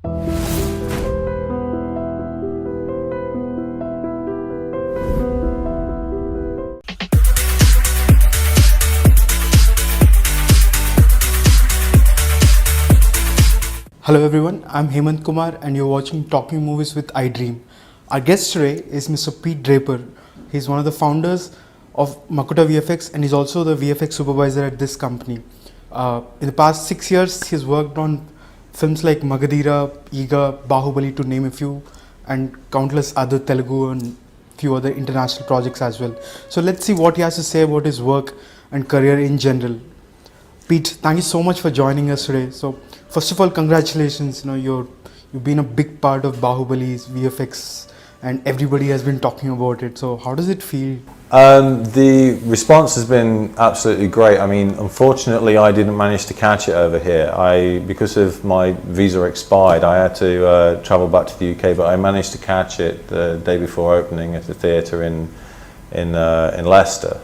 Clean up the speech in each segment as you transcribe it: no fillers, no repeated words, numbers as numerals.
Hello everyone, I'm Hemant Kumar and you're watching Talking Movies with iDream. Our guest today is Mr. Pete Draper. He's one of the founders of Makuta VFX and he's also the VFX supervisor at this company. In the past 6 years, he's worked on films like Magadira, Iga, Bahubali to name a few, and countless other Telugu and few other international projects as well. So let's see what he has to say about his work and career in general. Pete, thank you so much for joining us today. So first of all, congratulations. You've been a big part of Bahubali's VFX and everybody has been talking about it. So how does it feel? The response has been absolutely great. I mean, unfortunately, I didn't manage to catch it over here. Because of my visa expired, I had to travel back to the UK, but I managed to catch it the day before opening at the theatre in Leicester.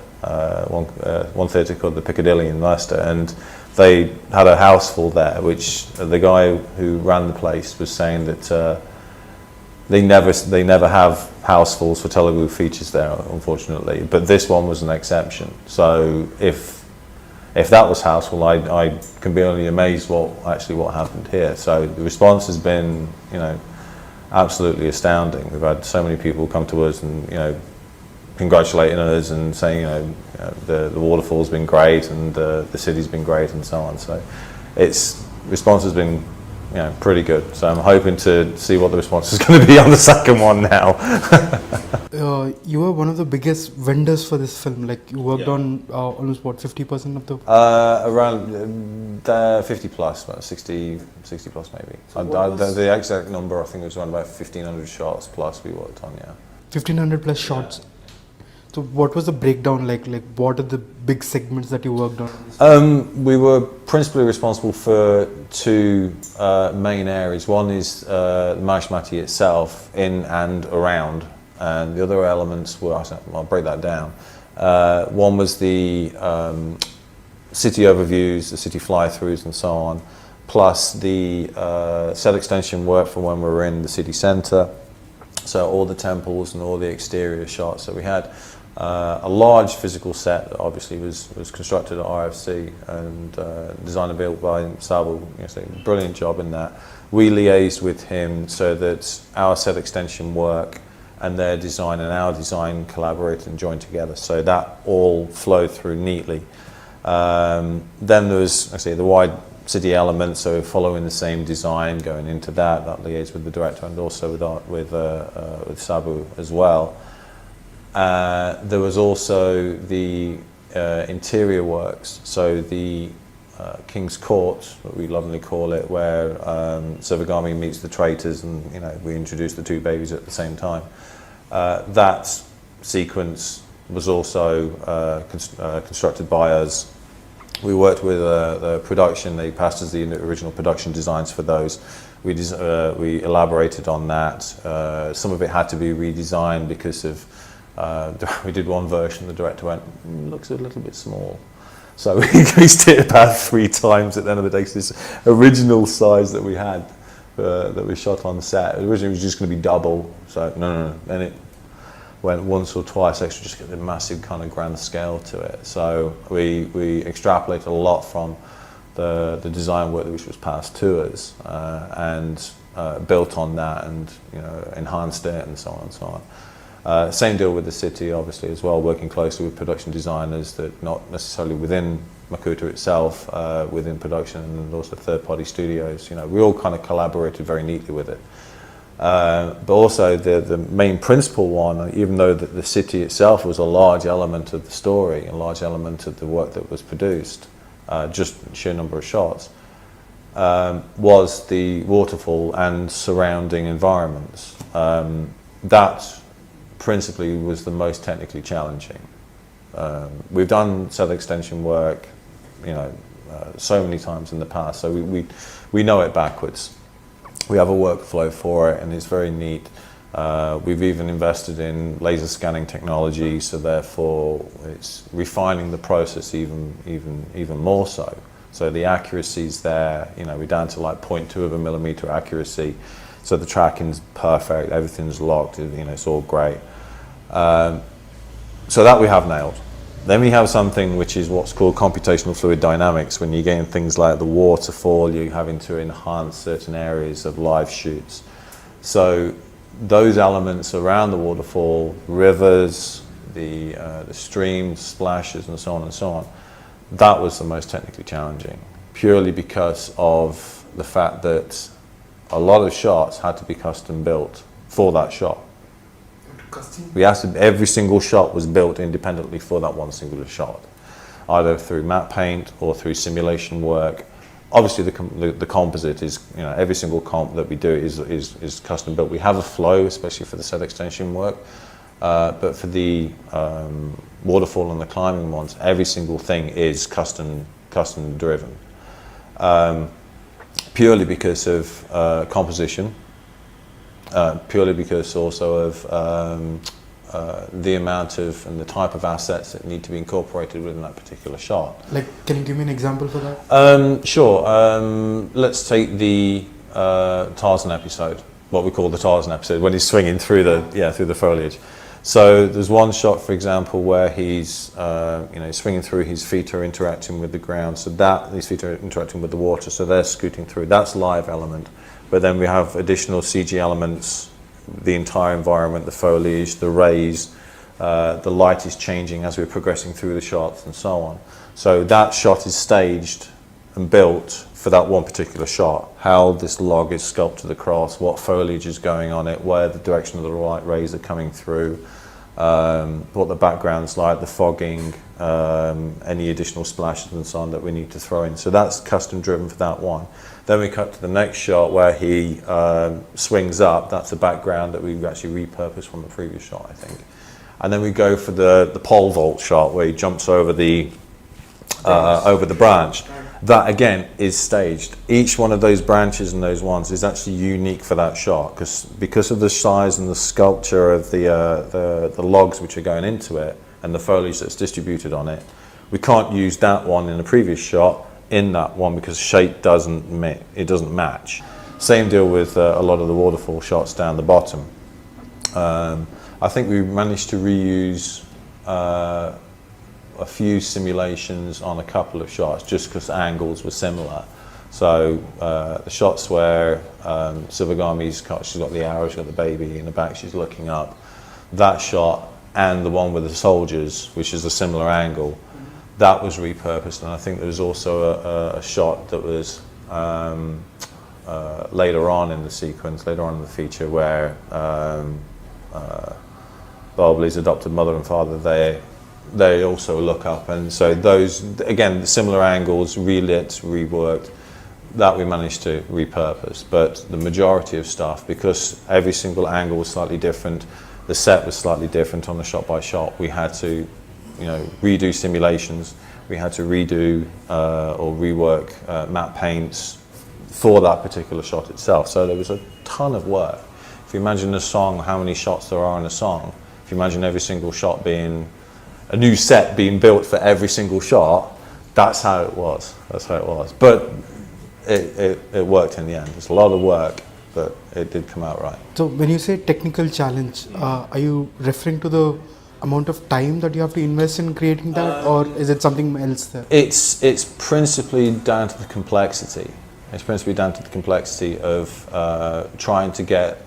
One theatre called the Piccadilly in Leicester, and they had a house full there, which the guy who ran the place was saying that they never have housefulls for Telugu features there, unfortunately, but this one was an exception. So if that was houseful, I can be only amazed what happened here. So the response has been, absolutely astounding. We've had so many people come to us and congratulating us and saying the waterfall's been great and the city's been great and so on. So response has been pretty good. So I'm hoping to see what the response is going to be on the second one now. You were one of the biggest vendors for this film. Like you worked on almost 50% of the around 50 plus, about 60 plus maybe. So the exact number I think was around about 1,500 shots plus we worked on. 1,500 plus shots. Yeah. So what was the breakdown like? Like what are the big segments that you worked on? We were principally responsible for two main areas. One is the Mahishmati itself, in and around, and the other elements were, I'll break that down. One was the city overviews, the city fly-throughs and so on, plus the set extension work for when we were in the city centre. So all the temples and all the exterior shots. So we had a large physical set that obviously was constructed at RFC and designed and built by Sabu. Brilliant job in that. We liaised with him so that our set extension work and their design and our design collaborated and joined together. So that all flowed through neatly. Then there was, the wide city element, so following the same design, going into that liaised with the director and also with Sabu as well. There was also the interior works, so the King's Court, what we lovingly call it, where Sivagami meets the traitors and we introduce the two babies at the same time. That sequence was also constructed by us. We worked with the production. They passed us the original production designs for those. We elaborated on that. Some of it had to be redesigned because of we did one version. The director went, looks a little bit small, so we increased it about 3 times at the end of the day. So this original size that we had that we shot on set originally was just going to be double. So no. Then it went once or twice extra, just get the massive kind of grand scale to it. So we extrapolated a lot from the design work which was passed to us and built on that and enhanced it and so on and so on. Same deal with the city, obviously, as well, working closely with production designers that not necessarily within Makuta itself, within production and also third-party studios. We all kind of collaborated very neatly with it. But also the main principal one, even though the city itself was a large element of the story, a large element of the work that was produced, just sheer number of shots, was the waterfall and surrounding environments. That principally was the most technically challenging. We've done set extension work, so many times in the past, so we know it backwards. We have a workflow for it, and it's very neat. We've even invested in laser scanning technology, so therefore it's refining the process even more so. So the accuracy's there, you know, we're down to like 0.2 of a millimeter accuracy. So the tracking's perfect, everything's locked, you know, it's all great. So that we have nailed. Then we have something which is what's called computational fluid dynamics. When you're getting things like the waterfall, you're having to enhance certain areas of live shoots. So those elements around the waterfall, rivers, the streams, splashes, and so on and so on, that was the most technically challenging, purely because of the fact that a lot of shots had to be custom built for that shot. Every single shot was built independently for that one singular shot, either through matte paint or through simulation work. Obviously, the composite is, you know, every single comp that we do is custom built. We have a flow, especially for the set extension work, but for the waterfall and the climbing ones, every single thing is custom driven, purely because of composition. Purely because also of the amount of and the type of assets that need to be incorporated within that particular shot. Like, can you give me an example for that? Sure. Let's take the Tarzan episode, what we call the Tarzan episode, when he's swinging through the foliage. So there's one shot, for example, where he's swinging through, his feet are interacting with the ground, so that these feet are interacting with the water, so they're scooting through. That's live element. But then we have additional CG elements, the entire environment, the foliage, the rays, the light is changing as we're progressing through the shots and so on. So that shot is staged and built for that one particular shot. How this log is sculpted across, what foliage is going on it, where the direction of the light rays are coming through, what the background's like, the fogging, any additional splashes and so on that we need to throw in. So that's custom driven for that one. Then we cut to the next shot where he swings up. That's a background that we've actually repurposed from the previous shot, I think. And then we go for the pole vault shot where he jumps over the branch. That again is staged. Each one of those branches and those ones is actually unique for that shot because of the size and the sculpture of the logs which are going into it and the foliage that's distributed on it. We can't use that one in the previous shot in that one because shape doesn't match. Same deal with a lot of the waterfall shots down the bottom. I think we managed to reuse a few simulations on a couple of shots just because angles were similar. So the shots where Sivagami's she's got the arrow, she's got the baby in the back, she's looking up. That shot and the one with the soldiers, which is a similar angle, that was repurposed. And I think there was also a shot that was later on in the sequence, later on in the feature, where Bahubali's adopted mother and father, they also look up, and so those, again, similar angles, relit, reworked, that we managed to repurpose. But the majority of stuff, because every single angle was slightly different, the set was slightly different on the shot by shot, we had to, redo simulations, we had to redo or rework matte paints for that particular shot itself. So there was a ton of work. If you imagine a song, how many shots there are in a song, if you imagine every single shot being a new set being built for every single shot, that's how it was. That's how it was. But it worked in the end. It's a lot of work, but it did come out right. So when you say technical challenge, are you referring to the amount of time that you have to invest in creating that, or is it something else there? It's principally down to the complexity. It's principally down to the complexity of trying to get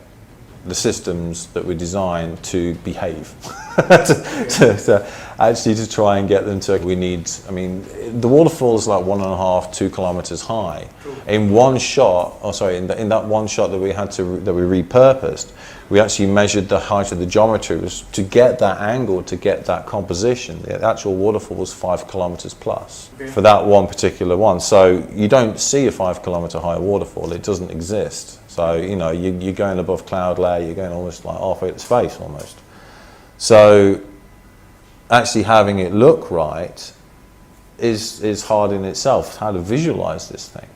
the systems that we design to behave. to try and get them to, we need, the waterfall is like 1.5, 2 kilometers high. In one shot, in that one shot that we repurposed, we actually measured the height of the geometry to get that angle, to get that composition. The actual waterfall was 5 kilometers plus for that one particular one. So you don't see a 5 kilometer high waterfall, it doesn't exist. So, you're going above cloud layer, you're going almost like halfway to space almost. So actually having it look right is hard in itself, how to visualize this thing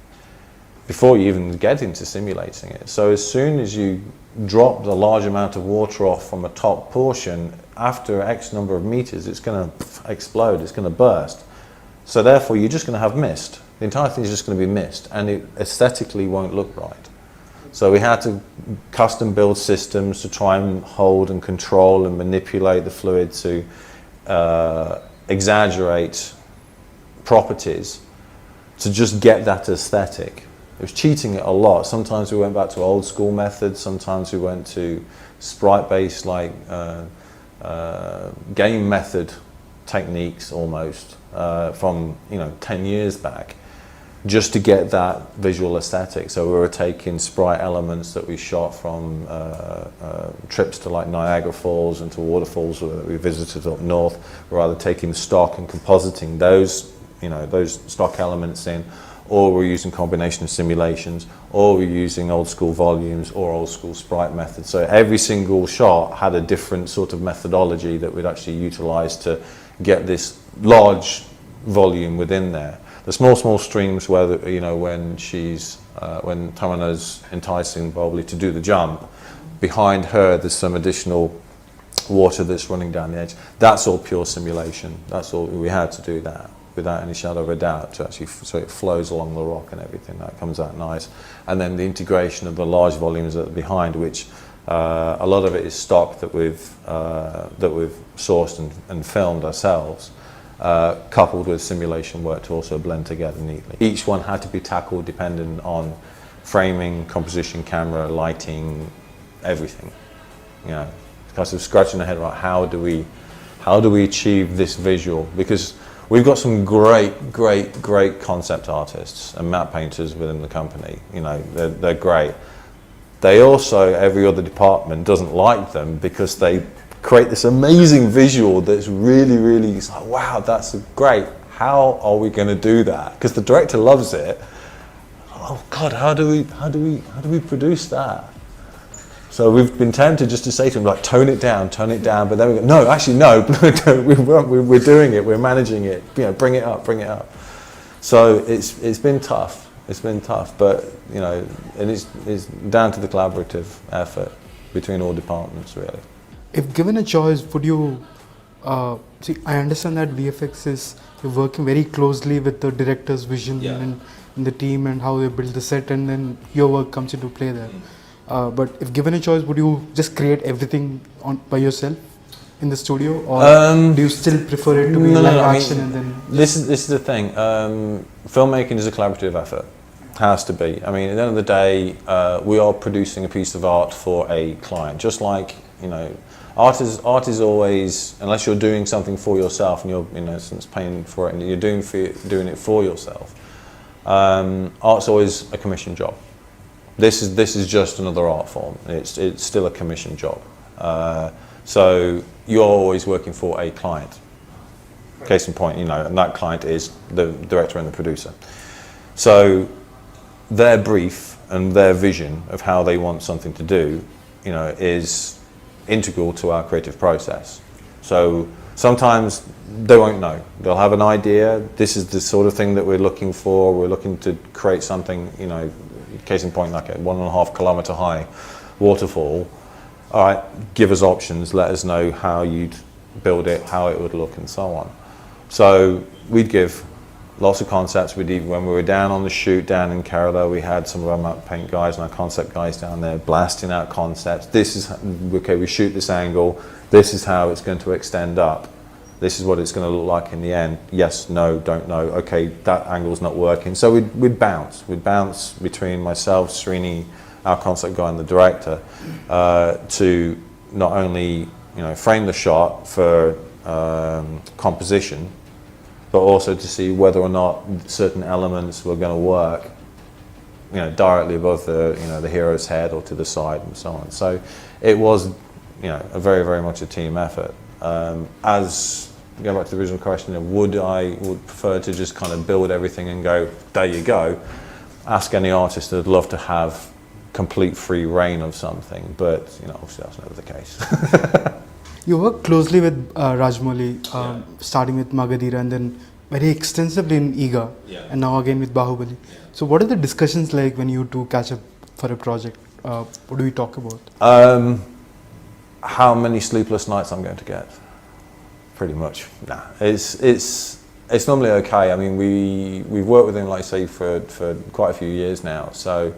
before you even get into simulating it. So as soon as you drop the large amount of water off from a top portion, after X number of meters, it's going to explode, it's going to burst. So therefore you're just going to have mist. the entire thing is just going to be missed, and it aesthetically won't look right. So we had to custom build systems to try and hold and control and manipulate the fluid to exaggerate properties to just get that aesthetic. It was cheating it a lot. Sometimes we went back to old school methods, sometimes we went to sprite-based, like game method techniques almost from 10 years back, just to get that visual aesthetic. So we were taking sprite elements that we shot from trips to like Niagara Falls and to waterfalls that we visited up north. We're either taking stock and compositing those stock elements in, or we're using combination of simulations, or we're using old school volumes or old school sprite methods. So every single shot had a different sort of methodology that we'd actually utilize to get this large volume within there. The small streams where when Tamana's enticing Baahubali to do the jump, behind her there's some additional water that's running down the edge. That's all pure simulation. That's all we had to do that, without any shadow of a doubt, to actually, so it flows along the rock and everything. That comes out nice. And then the integration of the large volumes at behind, which a lot of it is stock that we've sourced and filmed ourselves, coupled with simulation work to also blend together neatly. Each one had to be tackled dependent on framing, composition, camera, lighting, everything. Because of scratching the head, right? How do we achieve this visual? Because we've got some great concept artists and map painters within the company. They're great. They also, every other department doesn't like them because they create this amazing visual that's really, it's like, wow, that's great. How are we going to do that? Because the director loves it. Oh God, how do we produce that? So we've been tempted just to say to him, like, tone it down, but then we go, no, actually, no, we're doing it, we're managing it, bring it up. So it's been tough. It's been tough, but and it's down to the collaborative effort between all departments, really. If given a choice, would you see? I understand that VFX is you're working very closely with the director's vision and the team and how they build the set, and then your work comes into play there. But if given a choice, would you just create everything by yourself in the studio, or do you still prefer it to be live action? And then this is the thing. Filmmaking is a collaborative effort. Has to be. I mean, at the end of the day, we are producing a piece of art for a client. Just like art is always, unless you're doing something for yourself and you're in essence paying for it and you're doing it for yourself. Art's always a commission job. This is just another art form. It's still a commission job. So you're always working for a client. Case in point, and that client is the director and the producer. So their brief and their vision of how they want something to do, is integral to our creative process. So sometimes they won't know. They'll have an idea. This is the sort of thing that we're looking for. We're looking to create something, case in point, like a 1.5 kilometer high waterfall. All right, give us options. Let us know how you'd build it, how it would look, and so on. So we'd give lots of concepts. When we were down on the shoot down in Kerala, we had some of our map paint guys and our concept guys down there blasting out concepts. This is, okay, we shoot this angle, this is how it's going to extend up. This is what it's going to look like in the end. Yes, no, don't know. Okay, that angle's not working. So we'd bounce between myself, Srini, our concept guy and the director, to not only frame the shot for composition, but also to see whether or not certain elements were going to work, directly above the hero's head or to the side and so on. So it was, a very, very much a team effort. As going back to the original question, would prefer to just kind of build everything and go, there you go. Ask any artist that'd love to have complete free reign of something, but obviously that's never the case. you work closely with Rajamouli, starting with Magadira and then very extensively in Iga, and now again with Baahubali. So what are the discussions like when you two catch up for a project? What do we talk about? How many sleepless nights I'm going to get? Pretty much. Nah, it's it's normally okay. I mean, we've worked with him, like I say, for quite a few years now. So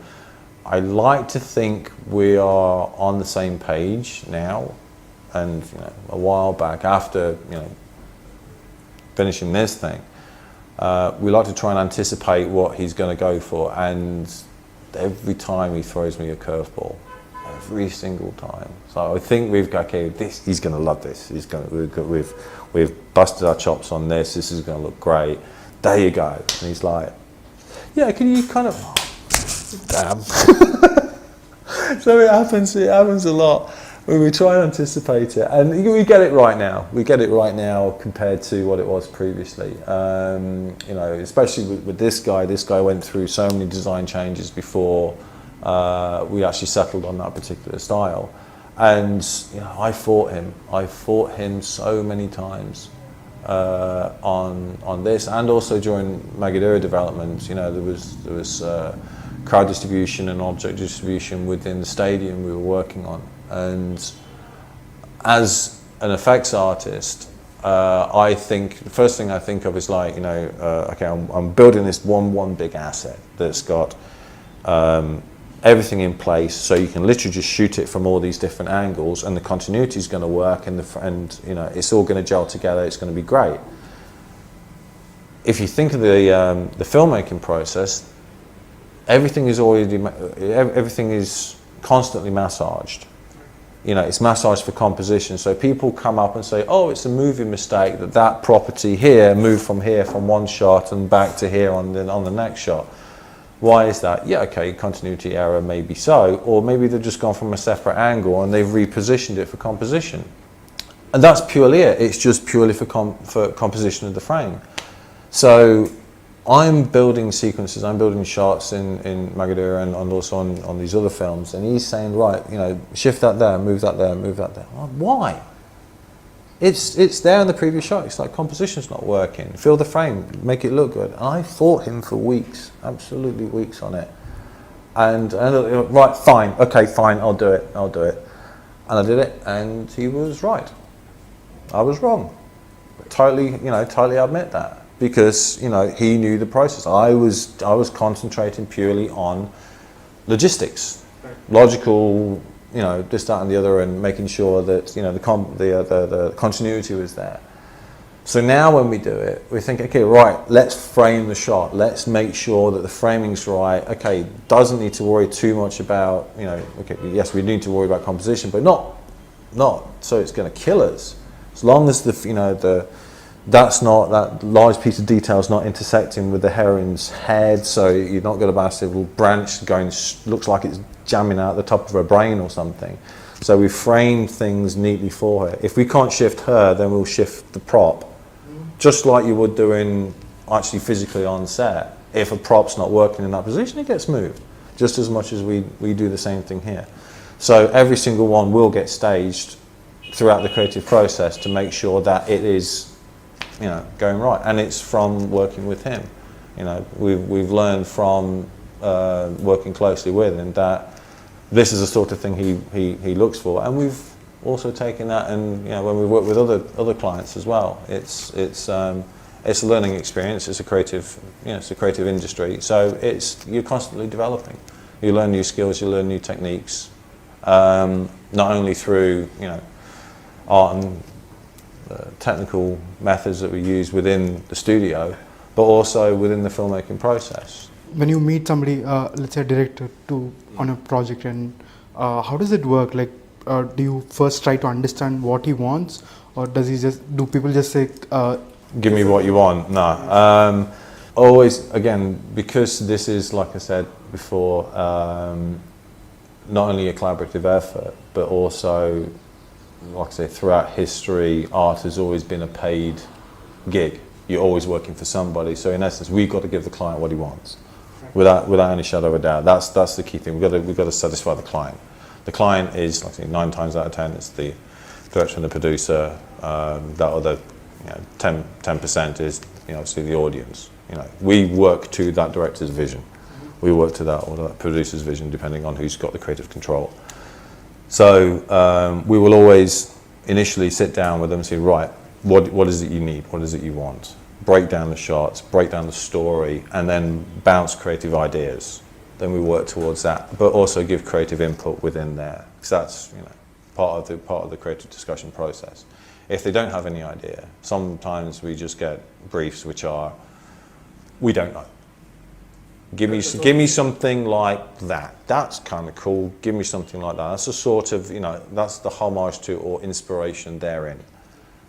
I like to think we are on the same page now. And a while back, after finishing this thing, we like to try and anticipate what he's going to go for. And every time he throws me a curveball, every single time. So I think we've got, okay, he's going to love this. We've busted our chops on this. This is going to look great. There you go. And he's like, yeah, can you kind of, damn. So it happens a lot. We try and anticipate it, and we get it right now. We get it right now compared to what it was previously. Especially with this guy. This guy went through so many design changes before we actually settled on that particular style. And I fought him. I fought him so many times on this, and also during Magadura development. There was crowd distribution and object distribution within the stadium we were working on. And as an effects artist, I think the first thing I think of is like, okay, I'm building this one big asset that's got everything in place, so you can literally just shoot it from all these different angles, and the continuity is going to work, and it's all going to gel together. It's going to be great. If you think of the filmmaking process, everything is constantly massaged. It's massaged for composition. So people come up and say, oh, it's a movie mistake that property here moved from here from one shot and back to here on the next shot. Why is that? Yeah, okay, continuity error, maybe so, or maybe they've just gone from a separate angle and they've repositioned it for composition. And that's purely it. It's just purely for composition of the frame. So I'm building sequences, I'm building shots in Magadura and also on these other films, and he's saying, right, shift that there, move that there, move that there. I'm like, why? It's there in the previous shot. It's like, composition's not working. Fill the frame, make it look good. And I fought him for weeks, absolutely weeks on it. And right, fine, okay, fine, I'll do it. And I did it, and he was right. I was wrong. Totally admit that. Because he knew the process. I was concentrating purely on logistics, logical, this, that, and the other, and making sure that the continuity was there. So now when we do it, we think, okay, right, let's frame the shot. Let's make sure that the framing's right. Okay, doesn't need to worry too much about Okay, yes, we need to worry about composition, but not so it's going to kill us. As long as that large piece of detail is not intersecting with the heroine's head, so you're not got a massive little branch going, looks like it's jamming out the top of her brain or something. So we framed things neatly for her. If we can't shift her, then we'll shift the prop, just like you would doing actually physically on set. If a prop's not working in that position, it gets moved, just as much as we do the same thing here. So every single one will get staged throughout the creative process to make sure that it is going right, and it's from working with him. We've learned from working closely with him that this is the sort of thing he looks for, and we've also taken that, and when we work with other clients as well, it's a learning experience. It's a creative industry, so you're constantly developing. You learn new skills, you learn new techniques, not only through art and technical methods that we use within the studio, but also within the filmmaking process. When you meet somebody, let's say a director, on a project, and how does it work? Like, do you first try to understand what he wants, or do people just say, give me what you want? No. Always, again, because this is, like I said before, not only a collaborative effort, but also, like I say, throughout history, art has always been a paid gig. You're always working for somebody. So in essence, we've got to give the client what he wants, without any shadow of a doubt. That's the key thing. We've got to satisfy the client. The client is, like I say, 9 times out of 10, it's the director and the producer. That other 10% is obviously the audience. We work to that director's vision. We work to that, or that producer's vision, depending on who's got the creative control. So we will always initially sit down with them and say, right, what is it you need? What is it you want? break down the shots, break down the story, and then bounce creative ideas. Then we work towards that, but also give creative input within there, because that's, you know, part of the creative discussion process. If they don't have any idea, sometimes we just get briefs which are, we don't know. Give me something like that. That's kind of cool. Give me something like that. That's the sort of, you know, that's the homage to or inspiration therein.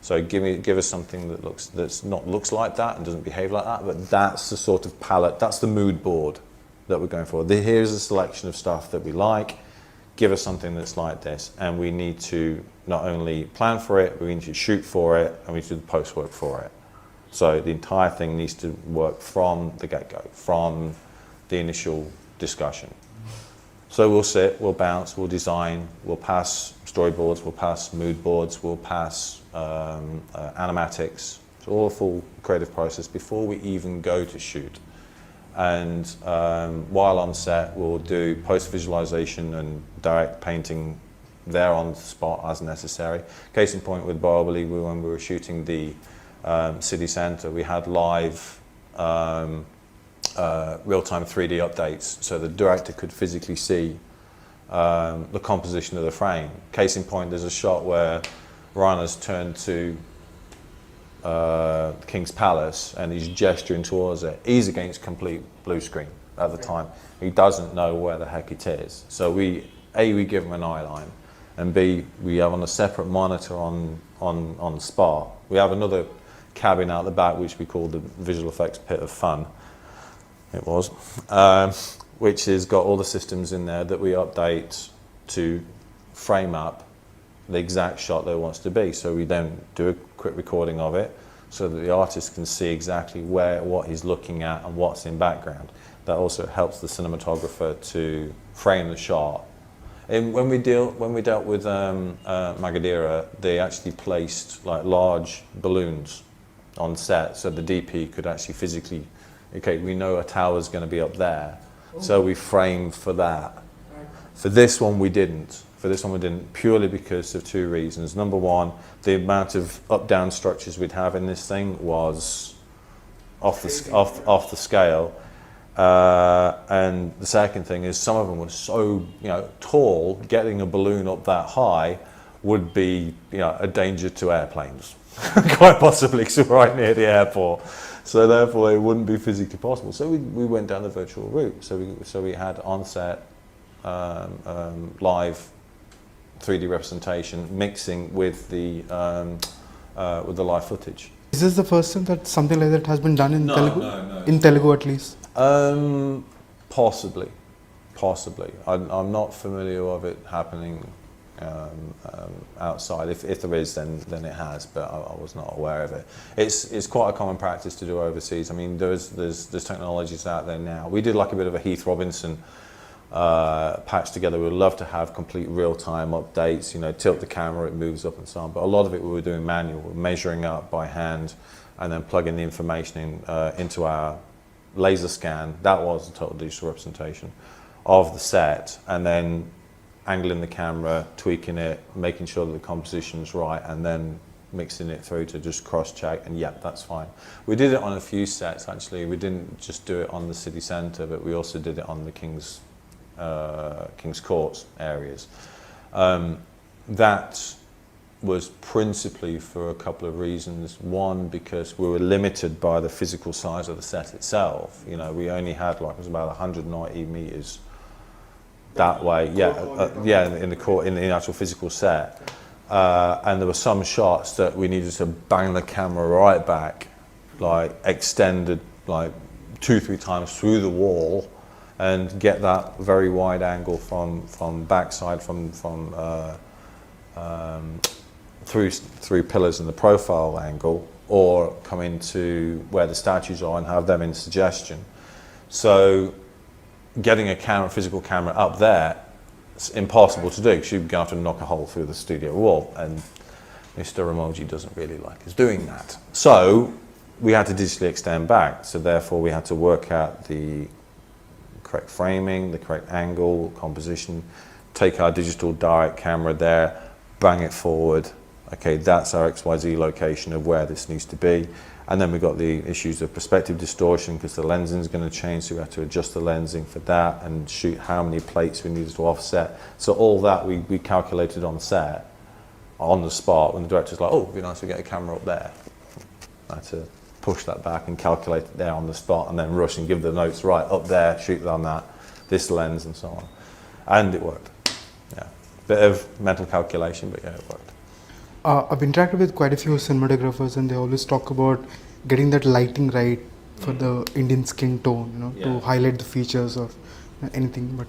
So give us something that looks like that and doesn't behave like that, but that's the sort of palette, that's the mood board that we're going for. Here's a selection of stuff that we like. Give us something that's like this, and we need to not only plan for it, but we need to shoot for it, and we need to do the post work for it. So the entire thing needs to work from the get-go, from the initial discussion. So we'll sit, we'll bounce, we'll design, we'll pass storyboards, we'll pass mood boards, we'll pass animatics. It's all a full creative process before we even go to shoot. And while on set, we'll do post-visualization and direct painting there on the spot as necessary. Case in point with Baahubali, when we were shooting the city centre, we had live real-time 3D updates, so the director could physically see the composition of the frame. Case in point, there's a shot where Rana's turned to the King's Palace and he's gesturing towards it. He's against complete blue screen at the time. He doesn't know where the heck it is. So we give him an eye line, and B, we have on a separate monitor on the spot. We have another cabin out the back which we call the visual effects pit of fun. It was, which has got all the systems in there that we update to frame up the exact shot that it wants to be. So we then do a quick recording of it so that the artist can see exactly what he's looking at and what's in background. That also helps the cinematographer to frame the shot. And when we dealt with Magadira, they actually placed like large balloons on set so the DP could actually physically, okay, we know a tower's going to be up there, so we framed for that. For this one we didn't. Purely because of two reasons. Number one, the amount of up-down structures we'd have in this thing was off the scale. And the second thing is some of them were so, you know, tall, getting a balloon up that high would be, you know, a danger to airplanes. Quite possibly, because we're right near the airport. So therefore it wouldn't be physically possible. So we went down the virtual route. So we had on-set live 3D representation mixing with the live footage. Is this the first time that something like that has been done in Telugu? No. In Telugu at least? Possibly. I'm not familiar of it happening outside. If there is, then it has, but I was not aware of it. It's quite a common practice to do overseas. I mean, there's technologies out there now. We did like a bit of a Heath Robinson patch together. We would love to have complete real-time updates, you know, tilt the camera, it moves up and so on, but a lot of it we were doing manual, measuring up by hand and then plugging the information into our laser scan. That was a total digital representation of the set, and then angling the camera, tweaking it, making sure that the composition's right, and then mixing it through to just cross-check, and yeah, that's fine. We did it on a few sets actually. We didn't just do it on the city centre, but we also did it on the King's Courts areas. That was principally for a couple of reasons. One, because we were limited by the physical size of the set itself. You know, we only had like, it was about 190 metres that way, in the court, in the actual physical set. And there were some shots that we needed to bang the camera right back, like extended like 2-3 times through the wall, and get that very wide angle from backside, through pillars in the profile angle, or come into where the statues are and have them in suggestion. So getting a physical camera up there, it's impossible to do because you're going to have to knock a hole through the studio wall, and Mr. Ramoji doesn't really like us doing that. So we had to digitally extend back, so therefore we had to work out the correct framing, the correct angle, composition, take our digital direct camera there, bang it forward. Okay, that's our XYZ location of where this needs to be. And then we've got the issues of perspective distortion because the lensing is going to change, so we have to adjust the lensing for that and shoot how many plates we needed to offset. So all that we calculated on set, on the spot, when the director's like, oh, it'd be nice to get a camera up there. I had to push that back and calculate it there on the spot and then rush and give the notes, right, up there, shoot on that, this lens and so on. And it worked. Yeah. Bit of mental calculation, but yeah, it worked. I've interacted with quite a few cinematographers, and they always talk about getting that lighting right for the Indian skin tone, to highlight the features of anything. But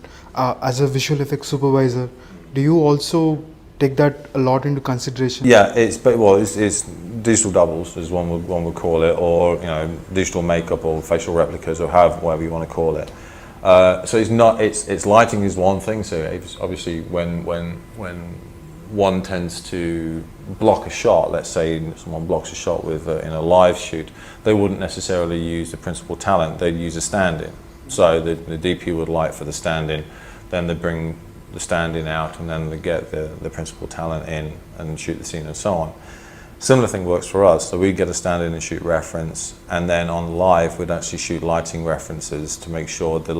as a visual effects supervisor, do you also take that a lot into consideration? Yeah, it's digital doubles, as one would call it, or digital makeup or facial replicas, or whatever you want to call it. So it's lighting is one thing. So it's obviously when one tends to block a shot, let's say someone blocks a shot with in a live shoot, they wouldn't necessarily use the principal talent, they'd use a stand-in. So the DP would light for the stand-in, then they bring the stand-in out, and then they get the principal talent in and shoot the scene and so on. Similar thing works for us, so we get a stand-in and shoot reference, and then on live we'd actually shoot lighting references to make sure the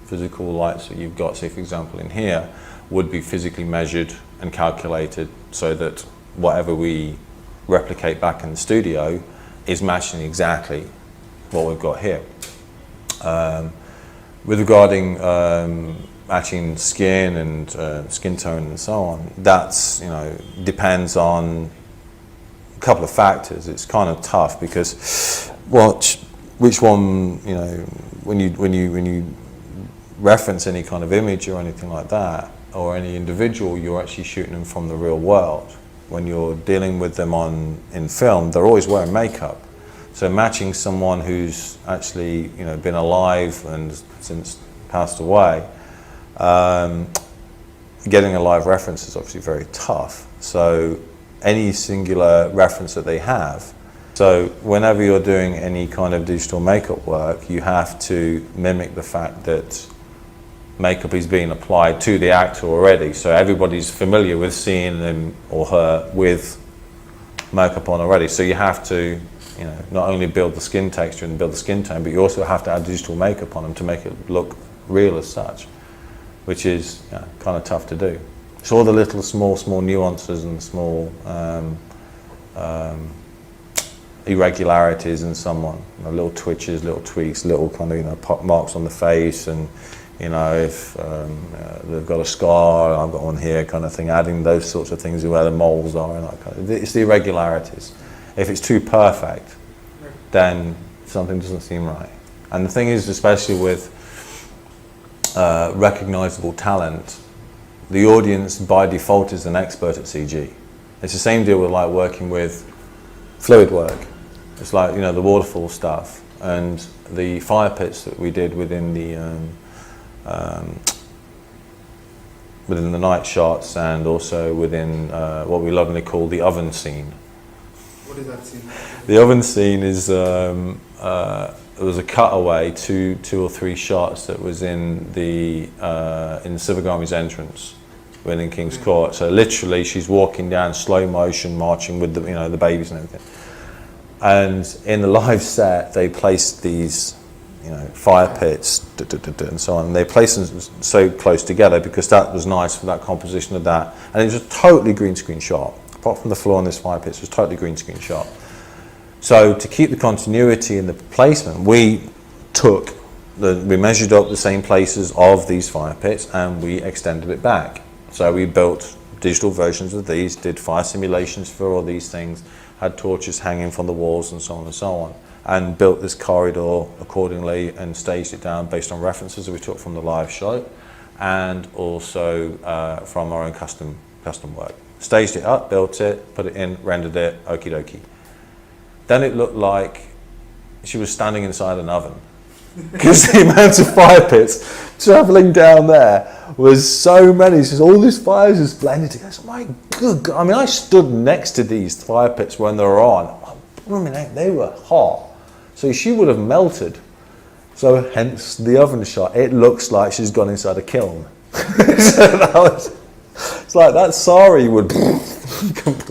physical lights that you've got, say for example in here, would be physically measured and calculated so that whatever we replicate back in the studio is matching exactly what we've got here. With regarding matching skin and skin tone and so on, that's depends on a couple of factors. It's kind of tough because which one when you reference any kind of image or anything like that, or any individual, you're actually shooting them from the real world. When you're dealing with them in film, they're always wearing makeup. So matching someone who's actually been alive and since passed away, getting a live reference is obviously very tough. So any singular reference that they have. So whenever you're doing any kind of digital makeup work, you have to mimic the fact that makeup is being applied to the actor already, so everybody's familiar with seeing him or her with makeup on already. So you have to not only build the skin texture and build the skin tone, but you also have to add digital makeup on them to make it look real as such, which is kind of tough to do. So all the little small nuances and small irregularities in someone, little twitches, little tweaks, little kind of pop marks on the face, and if they've got a scar, I've got one here, kind of thing, adding those sorts of things where the moles are, and that kind of, it's the irregularities. If it's too perfect, then something doesn't seem right. And the thing is, especially with recognizable talent, the audience by default is an expert at CG. It's the same deal with like working with fluid work. It's like the waterfall stuff and the fire pits that we did within the night shots, and also within what we lovingly call the oven scene. What is that scene? The oven scene is it was a cutaway, two or three shots that was in the Sivagami's entrance within King's Court. So literally, she's walking down slow motion, marching with the babies and everything. And in the live set, they placed these fire pits and so on. And they placed them so close together because that was nice for that composition of that. And it was a totally green screen shot. Apart from the floor on this fire pits, it was a totally green screen shot. So to keep the continuity in the placement, we measured up the same places of these fire pits and we extended it back. So we built digital versions of these, did fire simulations for all these things, had torches hanging from the walls and so on and so on, and built this corridor accordingly and staged it down based on references that we took from the live show and also from our own custom work. Staged it up, built it, put it in, rendered it, okie dokie. Then it looked like she was standing inside an oven because the amount of fire pits travelling down there was so many. So all these fires just blended together. So my good God. I mean, I stood next to these fire pits when they were on. I mean, they were hot. So she would have melted. So hence the oven shot. It looks like she's gone inside a kiln. It's like that sari would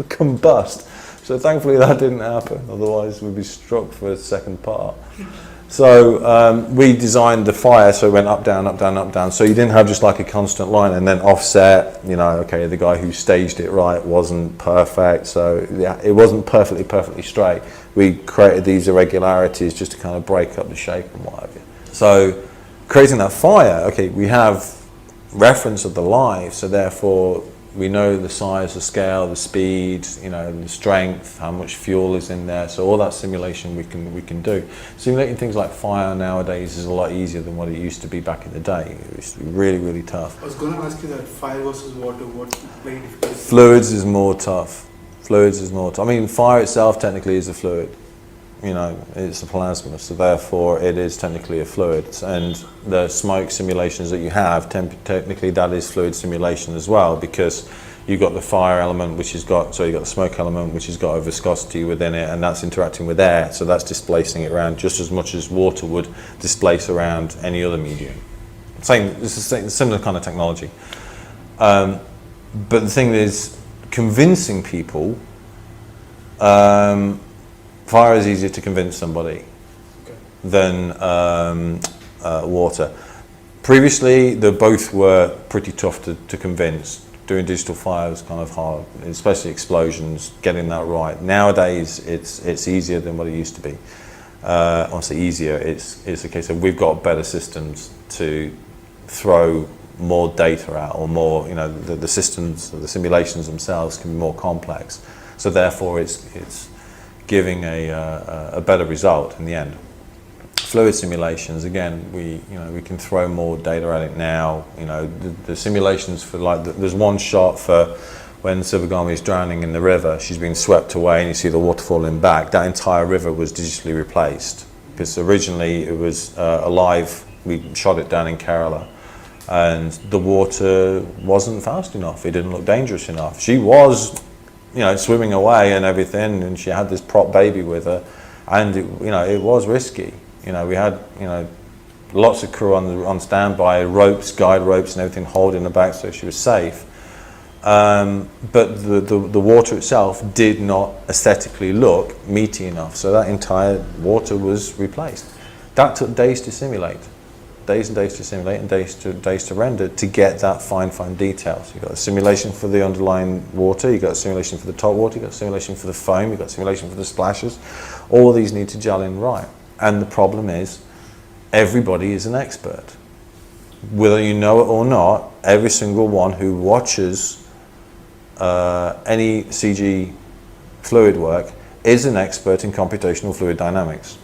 combust. So thankfully that didn't happen, otherwise we'd be struck for a second part. So we designed the fire so it went up, down, up, down, up, down. So you didn't have just like a constant line and then offset, you know, okay, the guy who staged it right wasn't perfect. So yeah, it wasn't perfectly straight. We created these irregularities just to kind of break up the shape and what have you. So creating that fire, okay, we have reference of the live, so therefore we know the size, the scale, the speed, you know, the strength, how much fuel is in there. So all that simulation we can do. Simulating things like fire nowadays is a lot easier than what it used to be back in the day. It used to be really, really tough. I was going to ask you that fire versus water, what very difficult? Fluids is more tough. Fluids is more tough. I mean, fire itself technically is a fluid. You know, it's a plasma, so therefore it is technically a fluid. And the smoke simulations that you have, technically that is fluid simulation as well, because you've got the fire element, which has got, so you've got the smoke element, which has got a viscosity within it, and that's interacting with air, so that's displacing it around just as much as water would displace around any other medium. It's a similar kind of technology. But the thing is, convincing people, fire is easier to convince somebody than water. Previously, they both were pretty tough to convince. Doing digital fire was kind of hard, especially explosions, getting that right. Nowadays, it's easier than what it used to be. I say easier, it's a case of we've got better systems to throw more data out, or more, you know, the systems, the simulations themselves can be more complex. So therefore, it's giving a better result in the end. Fluid simulations, again, we can throw more data at it now. You know, the simulations for there's one shot for when Sivagami is drowning in the river. She's been swept away, and you see the water falling back. That entire river was digitally replaced because originally it was alive. We shot it down in Kerala, and the water wasn't fast enough. It didn't look dangerous enough. She was, you know, swimming away and everything, and she had this prop baby with her, and it was risky. You know, we had, you know, lots of crew on standby, ropes, guide ropes, and everything holding her back so she was safe. But the water itself did not aesthetically look meaty enough, so that entire water was replaced. That took days to simulate. Days and days to simulate and days to render to get that fine detail. So you've got a simulation for the underlying water, you've got a simulation for the top water, you've got a simulation for the foam, you've got a simulation for the splashes. All of these need to gel in right. And the problem is, everybody is an expert. Whether you know it or not, every single one who watches any CG fluid work is an expert in computational fluid dynamics.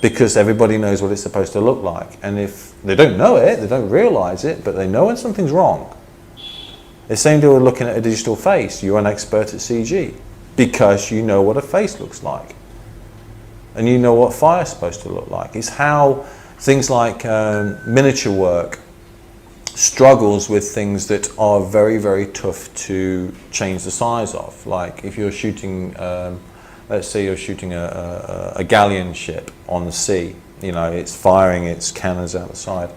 Because everybody knows what it's supposed to look like. And if they don't know it, they don't realize it, but they know when something's wrong. The same deal with looking at a digital face. You're an expert at CG because you know what a face looks like. And you know what fire's supposed to look like. It's how things like miniature work struggles with things that are very, very tough to change the size of. Like if you're shooting, let's say you're shooting a galleon ship on the sea, you know, it's firing its cannons out the side.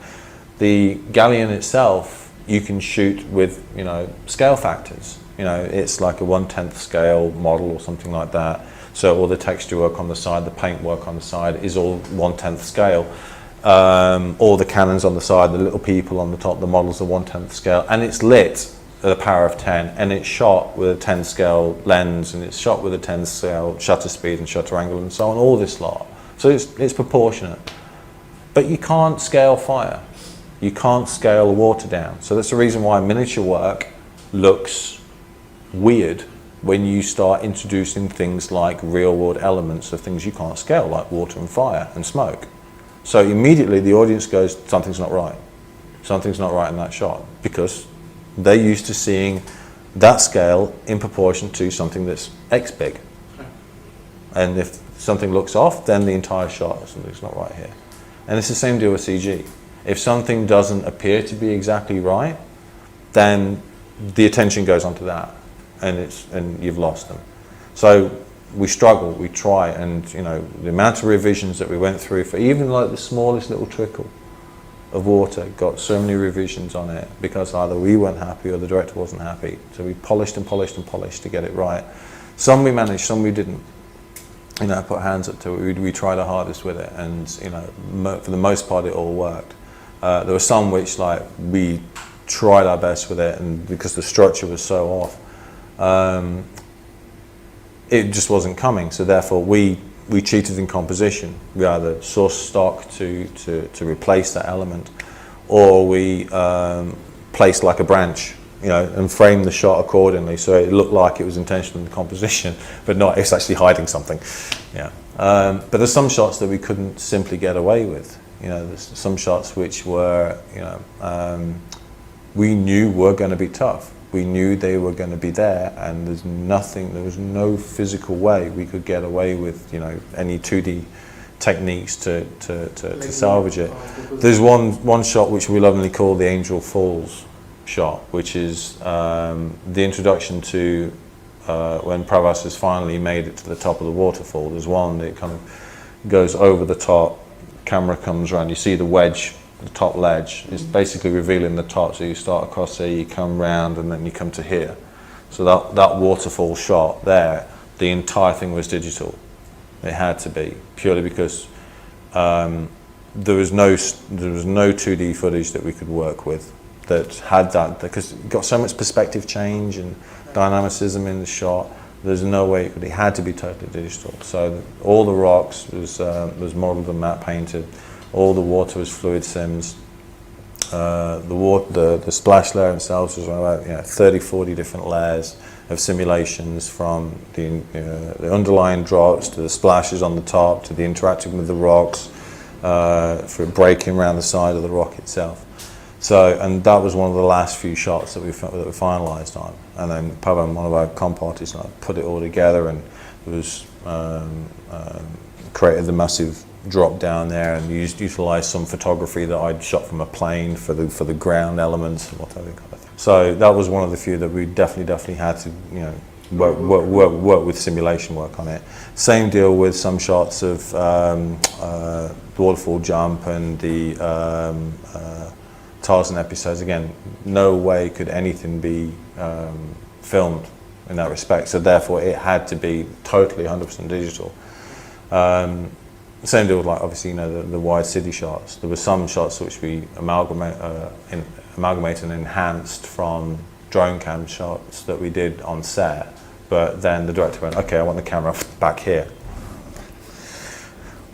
The galleon itself, you can shoot with, you know, scale factors. You know, it's like a 1/10 scale model or something like that. So all the texture work on the side, the paint work on the side is all 1/10 scale. All the cannons on the side, the little people on the top, the models are 1/10 scale, and it's lit at a power of 10, and it's shot with a 10 scale lens, and it's shot with a 10 scale shutter speed and shutter angle and so on, all this lot. So it's proportionate. But you can't scale fire. You can't scale water down. So that's the reason why miniature work looks weird when you start introducing things like real world elements of things you can't scale, like water and fire and smoke. So immediately the audience goes, something's not right. Something's not right in that shot, because they're used to seeing that scale in proportion to something that's X big. And if something looks off, then the entire shot, something's not right here. And it's the same deal with CG. If something doesn't appear to be exactly right, then the attention goes onto that, and you've lost them. So we struggle, we try, and you know, the amount of revisions that we went through for even like the smallest little trickle of water got so many revisions on it, because either we weren't happy or the director wasn't happy. So we polished and polished and polished to get it right. Some we managed, some we didn't. You know, put hands up to it. We tried our hardest with it, and you know, for the most part, it all worked. There were some which, like, we tried our best with it, and because the structure was so off, it just wasn't coming. So therefore, we cheated in composition. We either sourced stock to replace that element, or we placed like a branch, you know, and framed the shot accordingly, so it looked like it was intentional in the composition, but not, it's actually hiding something. Yeah. But there's some shots that we couldn't simply get away with. You know, there's some shots which were, you know, we knew were going to be tough. We knew they were going to be there, and there was no physical way we could get away with, you know, any 2D techniques to salvage it. There's one shot which we lovingly call the Angel Falls shot, which is the introduction to when Prabhas has finally made it to the top of the waterfall. There's one that kind of goes over the top, camera comes around, you see the wedge, the top ledge is basically revealing the top, so you start across there, you come round, and then you come to here. So that waterfall shot there, the entire thing was digital. It had to be, purely because there was no 2D footage that we could work with that had that, because it got so much perspective change and dynamicism in the shot. There's no way it had to be totally digital. So all the rocks was modelled and matte painted. All the water was fluid sims. The splash layer itself was about 30, 40 different layers of simulations, from the underlying drops to the splashes on the top to the interacting with the rocks, for breaking around the side of the rock itself. So, and that was one of the last few shots that we finalised on. And then Pavan, one of our comp artists, put it all together, and it was created the massive drop down there, and utilised some photography that I'd shot from a plane for the ground elements and whatever kind of thing. So that was one of the few that we definitely had to, you know, work with simulation work on it. Same deal with some shots of the waterfall jump and the Tarzan episodes. Again, no way could anything be filmed in that respect, so therefore it had to be totally 100% digital. Same deal with, like, obviously, you know, the wide city shots. There were some shots which we amalgamated and enhanced from drone cam shots that we did on set, but then the director went, okay, I want the camera back here.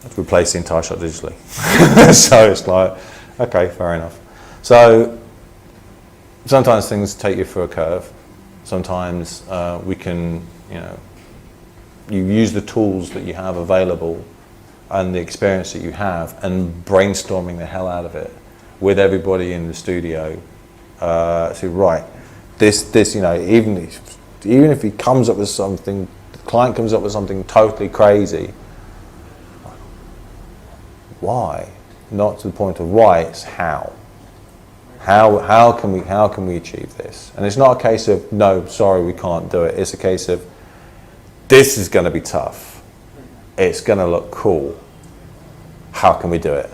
Let's replace the entire shot digitally. So it's like, okay, fair enough. So sometimes things take you for a curve. Sometimes we can, you know, you use the tools that you have available and the experience that you have, and brainstorming the hell out of it with everybody in the studio. So right, this, you know, even if he comes up with something, the client comes up with something totally crazy, why? Not to the point of why, it's how. How can we achieve this? And it's not a case of, no, sorry, we can't do it. It's a case of, this is going to be tough. It's going to look cool. How can we do it?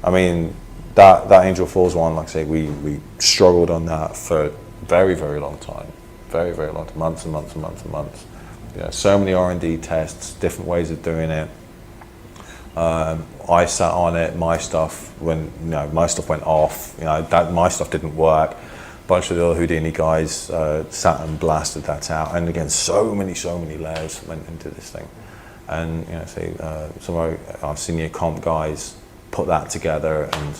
I mean, that Angel Falls one, like I say, we struggled on that for a very, very long time. Very, very long time. Months and months and months and months. Yeah, so many R&D tests, different ways of doing it. I sat on it. My stuff went off. You know, my stuff didn't work. A bunch of the other Houdini guys sat and blasted that out. And again, so many layers went into this thing. And, you know, some of our senior comp guys put that together, and,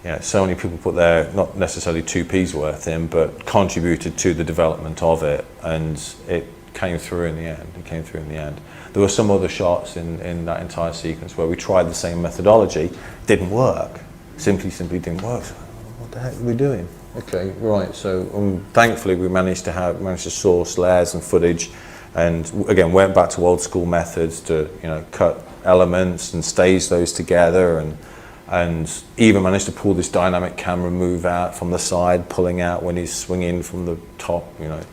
you know, so many people put their, not necessarily 2p's worth in, but contributed to the development of it, and it came through in the end. There were some other shots in that entire sequence where we tried the same methodology, didn't work, simply didn't work. So, what the heck are we doing? Okay, right. So thankfully we managed to source layers and footage, and again went back to old school methods to, you know, cut elements and stage those together, and even managed to pull this dynamic camera move out from the side, pulling out when he's swinging from the top, you know,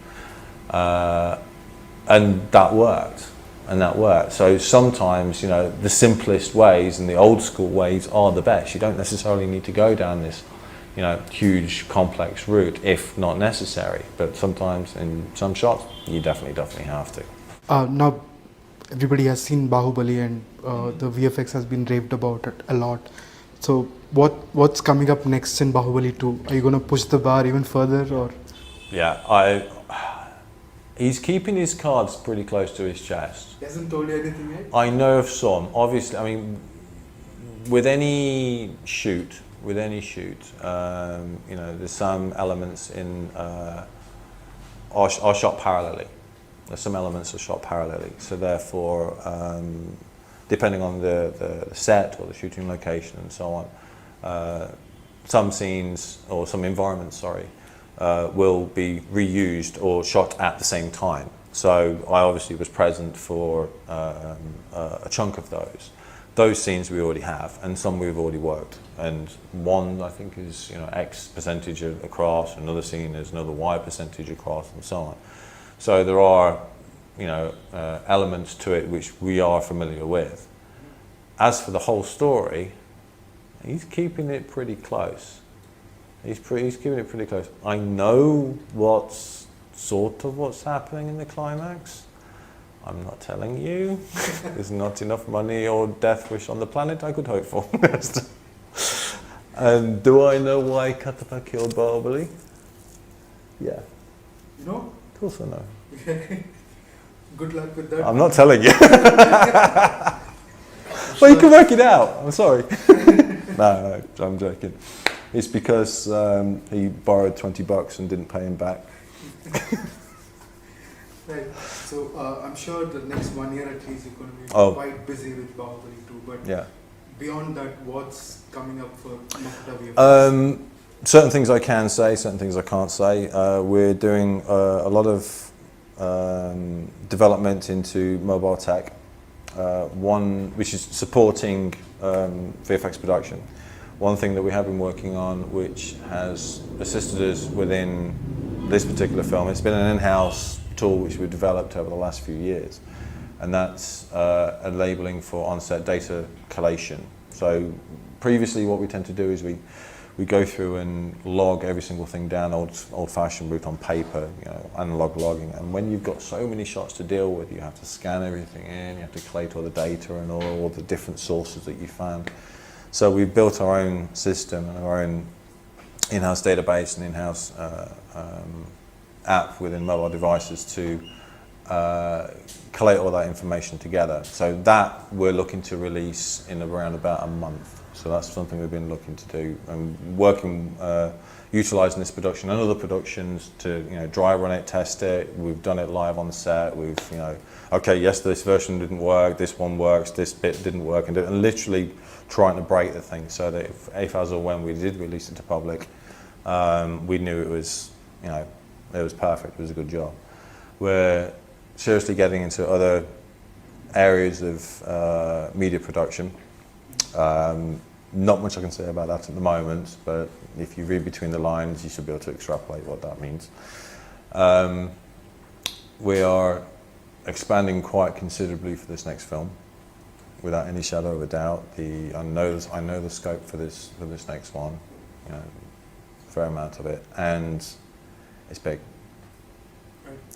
and that worked. So sometimes, you know, the simplest ways and the old school ways are the best. You don't necessarily need to go down this huge complex route if not necessary. But sometimes in some shots, you definitely have to. Now, everybody has seen Bahubali, and the VFX has been raved about it a lot. So, what's coming up next in Bahubali 2? Are you going to push the bar even further, or? Yeah, he's keeping his cards pretty close to his chest. He hasn't told you anything yet? I know of some. Obviously, I mean, with any shoot, there's some elements in are shot parallelly. There's some elements are shot parallelly. So therefore, depending on the set or the shooting location and so on, some scenes or some environments, will be reused or shot at the same time. So I obviously was present for a chunk of those. Those scenes we already have, and some we've already worked. And one I think is X percentage across, another scene is another Y percentage across, and so on. So there are elements to it which we are familiar with. As for the whole story, he's keeping it pretty close. He's keeping it pretty close. I know what's happening in the climax. I'm not telling you. There's not enough money or death wish on the planet I could hope for. And do I know why Katapa killed Bahubali? Yeah. No? Of course I know. Good luck with that. I'm not telling you. Well, you can work it out. I'm sorry. No, I'm joking. It's because he borrowed $20 and didn't pay him back. Right. So I'm sure the next 1 year at least you're going to be quite busy with Bahubali 2. But yeah. Beyond that, what's coming up for Makuta VFX? Certain things I can say, certain things I can't say. We're doing a lot of development into mobile tech. One which is supporting VFX production. One thing that we have been working on which has assisted us within this particular film, it's been an in-house tool which we've developed over the last few years, and that's a labeling for on-set data collation. So previously what we tend to do is we go through and log every single thing down, old-fashioned route on paper, analog logging. And when you've got so many shots to deal with, you have to scan everything in, you have to collate all the data and all the different sources that you found. So we've built our own system and our own in-house database and in-house app within mobile devices to collate all that information together. So that we're looking to release in around about a month. So that's something we've been looking to do and working, utilising this production and other productions to dry run it, test it. We've done it live on set. We've okay, yes, this version didn't work. This one works. This bit didn't work, and literally trying to break the thing so that if as or when we did release it to public, we knew it was it was perfect. It was a good job. We're seriously getting into other areas of media production. Not much I can say about that at the moment, but if you read between the lines, you should be able to extrapolate what that means. We are expanding quite considerably for this next film, without any shadow of a doubt. I know the scope for this next one, a fair amount of it, and it's big.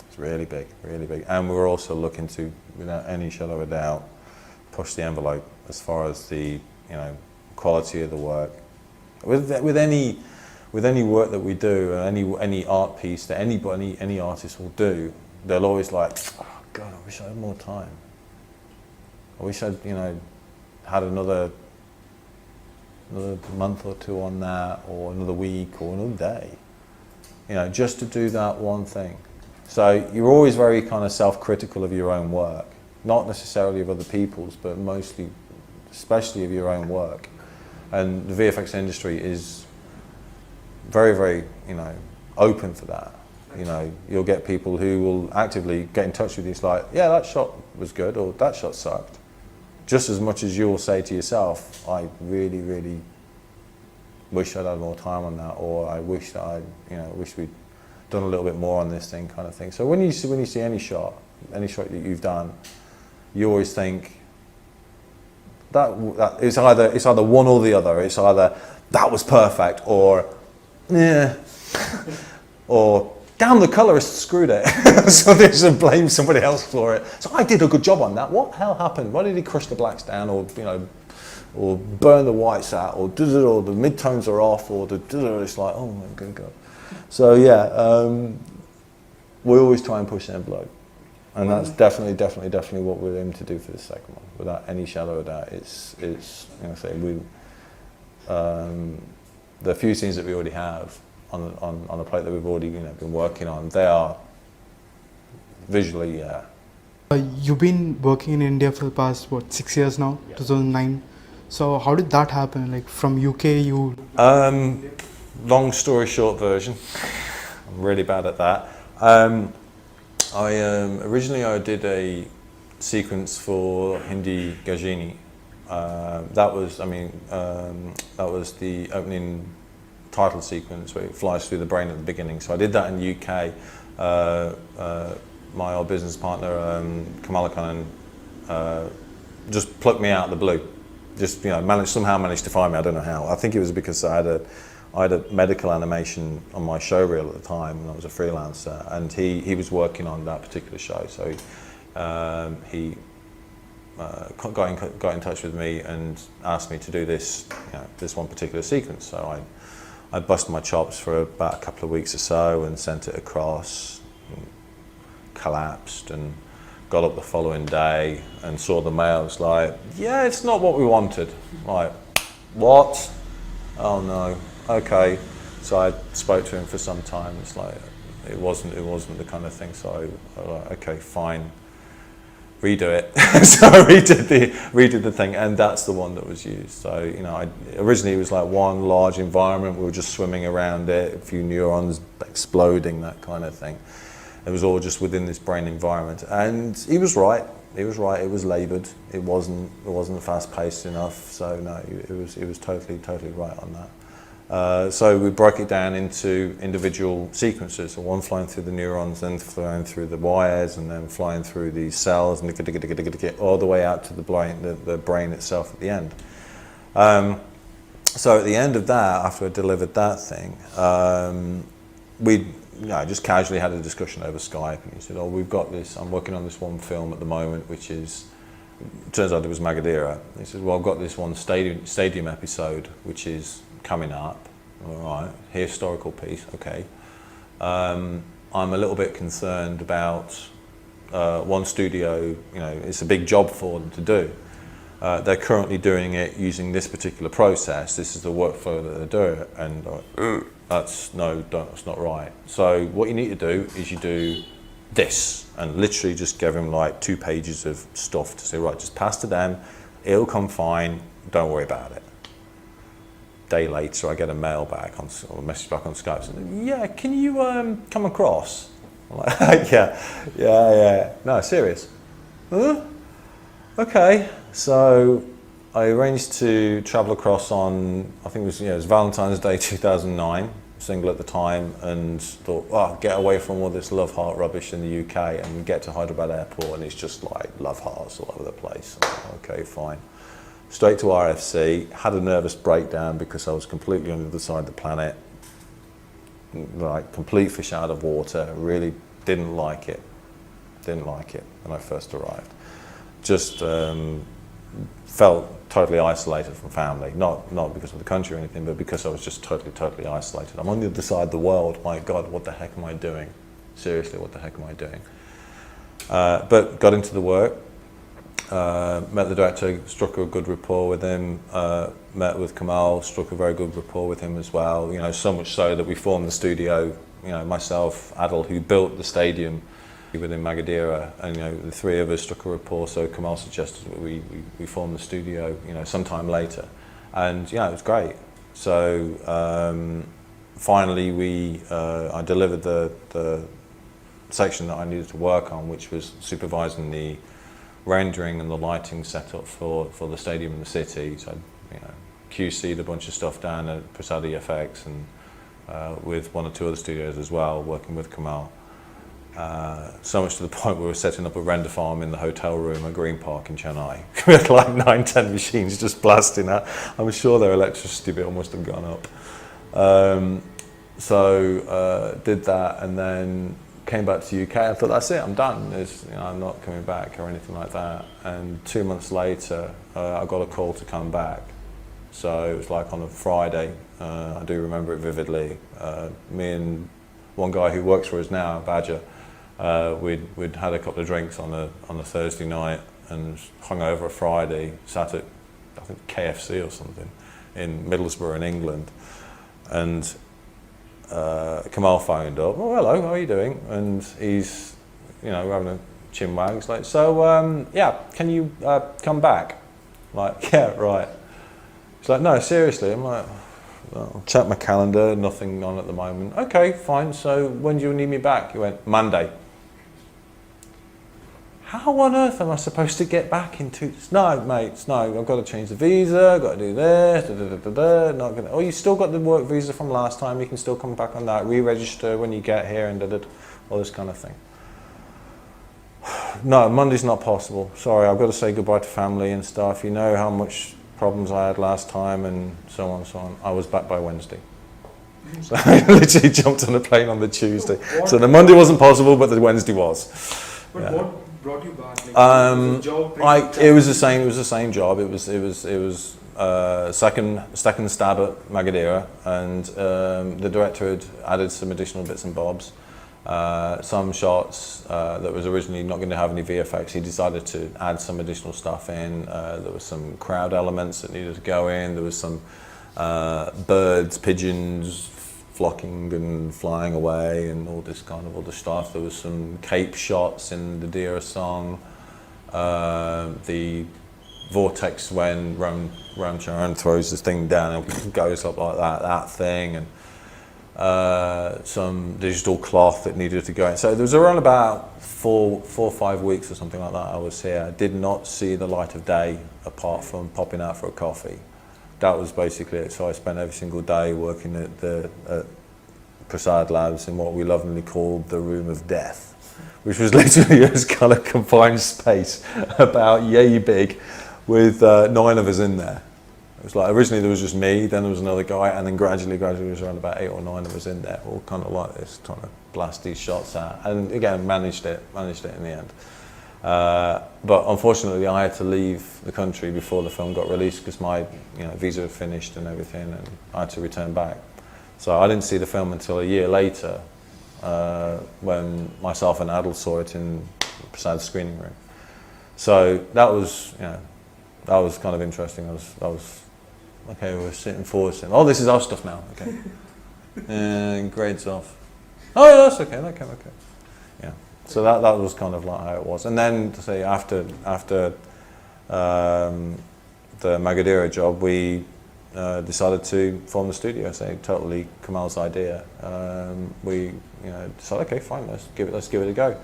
It's really big, really big. And we're also looking to, without any shadow of a doubt, push the envelope as far as the quality of the work. With any work that we do, any art piece that any artist will do, they'll always like, oh God, I wish I had more time. I wish I'd had another month or two on that, or another week, or another day, just to do that one thing. So you're always very kind of self-critical of your own work, not necessarily of other people's, but mostly, especially of your own work. And the VFX industry is very, very, open for that. You'll get people who will actively get in touch with you. It's like, yeah, that shot was good, or that shot sucked. Just as much as you'll say to yourself, I really, really wish I'd had more time on that, or I wish that wish we'd done a little bit more on this thing, kind of thing. So when you see any shot that you've done, you always think that it's either one or the other. It's either that was perfect, or yeah. Or, damn, the colourist screwed it. So they should blame somebody else for it. So I did a good job on that. What the hell happened? Why did he crush the blacks down, or or burn the whites out, or the midtones are off, or it's like, oh my good God. So yeah, we always try and push the envelope, and that's definitely what we're aiming to do for this second one, without any shadow of doubt. It's the few scenes that we already have on the plate that we've already been working on, they are visually, yeah. You've been working in India for the past, 6 years now, yeah. 2009. So how did that happen? Like from UK, you... Long story short version, I'm really bad at that. Originally I did a sequence for Hindi Gajini. That was the opening title sequence where it flies through the brain at the beginning. So I did that in the UK. My old business partner, Kamala Khan, just plucked me out of the blue. Just somehow managed to find me. I don't know how. I think it was because I had a medical animation on my show reel at the time, and I was a freelancer. And he was working on that particular show, so he got in touch with me and asked me to do this one particular sequence. So I busted my chops for about a couple of weeks or so and sent it across, and collapsed, and got up the following day and saw the mail. It's like, yeah, it's not what we wanted. Like, what? Oh no. Okay. So I spoke to him for some time. It's like, it wasn't the kind of thing. So I was like, okay, fine, redo it. So I redid the thing, and that's the one that was used. So originally it was like one large environment. We were just swimming around it, a few neurons exploding, that kind of thing. It was all just within this brain environment, and he was right. He was right. It was laboured. It wasn't fast paced enough. So no, it was totally right on that. So we broke it down into individual sequences. So one flying through the neurons, then flying through the wires, and then flying through the cells, and all the way out to the brain itself at the end. So at the end of that, after I delivered that thing, I just casually had a discussion over Skype, and he said, "Oh, we've got this. I'm working on this one film at the moment, which is." Turns out it was Magadira. He said, "Well, I've got this one stadium episode, which is coming up. All right, historical piece. Okay. I'm a little bit concerned about one studio. It's a big job for them to do. They're currently doing it using this particular process. This is the workflow that they do it, and that's not right. So what you need to do is you do this," and literally just give him like 2 pages of stuff to say, right, just pass to them, it'll come fine, don't worry about it. Day later, I get a mail back or a message back on Skype saying, "Yeah, can you come across?" I'm like, yeah. No, serious. Huh? Okay. So I arranged to travel across on, I think it was Valentine's Day 2009, single at the time, and thought, get away from all this love heart rubbish in the UK, and we get to Hyderabad airport and it's just like love hearts all over the place. Okay, fine. Straight to RFC, had a nervous breakdown because I was completely on the other side of the planet, like complete fish out of water, really didn't like it when I first arrived. Just felt totally isolated from family, not because of the country or anything, but because I was just totally isolated. I'm on the other side of the world. My God, what the heck am I doing? Seriously, what the heck am I doing? But got into the work, met the director, struck a good rapport with him, met with Kamal, struck a very good rapport with him as well. So much so that we formed the studio, myself, Adil, who built the stadium within Magadira, and the three of us struck a rapport. So Kamal suggested that we form the studio, sometime later, and it was great. So finally, I delivered the section that I needed to work on, which was supervising the rendering and the lighting setup for the stadium in the city. So QC'd a bunch of stuff down at Prasad VFX and with one or two other studios as well, working with Kamal. So much to the point where we were setting up a render farm in the hotel room at Green Park in Chennai. We had like 9-10 machines just blasting out. I'm sure their electricity bill must have gone up. So did that, and then came back to the UK. I thought, that's it, I'm done. I'm not coming back or anything like that. And 2 months later, I got a call to come back. So it was like on a Friday. I do remember it vividly. Me and one guy who works for us now, Badger, we'd had a couple of drinks on a Thursday night and hung over a Friday, sat at, I think, KFC or something in Middlesbrough in England. And Kamal phoned up. Oh, hello, how are you doing? And he's, having a chin wag. He's like, so, yeah, can you come back? I'm like, yeah, right. He's like, no, seriously. I'm like, well, check my calendar, nothing on at the moment. Okay, fine. So when do you need me back? He went, Monday. How on earth am I supposed to get back in 2 days? No, mate, no, I've got to change the visa, I've got to do this, not gonna, oh, you still got the work visa from last time, you can still come back on that, re-register when you get here, and all this kind of thing. No, Monday's not possible. Sorry, I've got to say goodbye to family and stuff. You know how much problems I had last time, and so on and so on. I was back by Wednesday. So I literally jumped on a plane on the Tuesday. So the Monday wasn't possible, but the Wednesday was. But yeah. what brought you back? Like, It was the same. It was the same job. It was second stab at Magadira, and the director had added some additional bits and bobs. Some shots that was originally not going to have any VFX. He decided to add some additional stuff in. There was some crowd elements that needed to go in. There was some birds, pigeons flocking and flying away, and all this kind of other stuff. There was some cape shots in the Dira song. The vortex when Ram Charan throws this thing down and goes up like that thing, and some digital cloth that needed to go in. So there was around about 4 or 5 weeks or something like that I was here. I did not see the light of day apart from popping out for a coffee. That was basically it. So I spent every single day working at Prasad Labs in what we lovingly called the Room of Death, which was literally a kind of confined space about yay big with 9 of us in there. It was like originally there was just me, then there was another guy, and then gradually there was around about 8 or 9 of us in there, all kind of like this, trying to blast these shots out. And again, managed it in the end. But unfortunately, I had to leave the country before the film got released because my visa had finished and everything, and I had to return back. So I didn't see the film until a year later, when myself and Adil saw it in Prasad's screening room. So that was kind of interesting. That was okay. We're sitting forward, saying, "Oh, this is our stuff now." Okay, and grades off. Oh, yeah, that's okay. Okay. Yeah. So that was kind of like how it was. And then to say after the Magadira job, we decided to form the studio. So totally Kamal's idea. We decided, okay, fine, let's give it a go.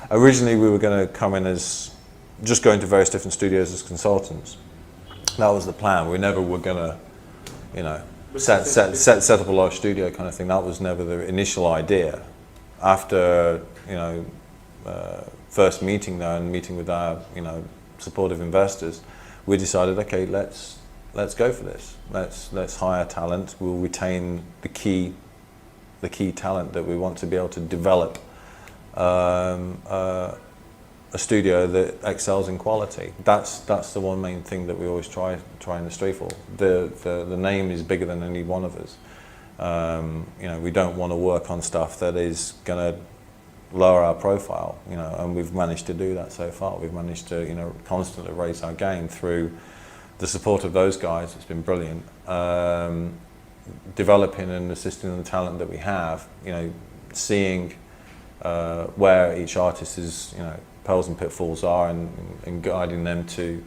Originally, we were going to come in as just going to various different studios as consultants. That was the plan. We never were going to, set up a large studio kind of thing. That was never the initial idea. After first meeting there and meeting with our supportive investors, we decided, okay, let's go for this. Let's hire talent. We'll retain the key talent that we want to be able to develop a studio that excels in quality. That's the one main thing that we always try in the street for. The name is bigger than any one of us. We don't want to work on stuff that is going to lower our profile, and we've managed to do that so far. We've managed to, constantly raise our game through the support of those guys. It's been brilliant. Developing and assisting the talent that we have, seeing where each artist's, pearls and pitfalls are, and guiding them to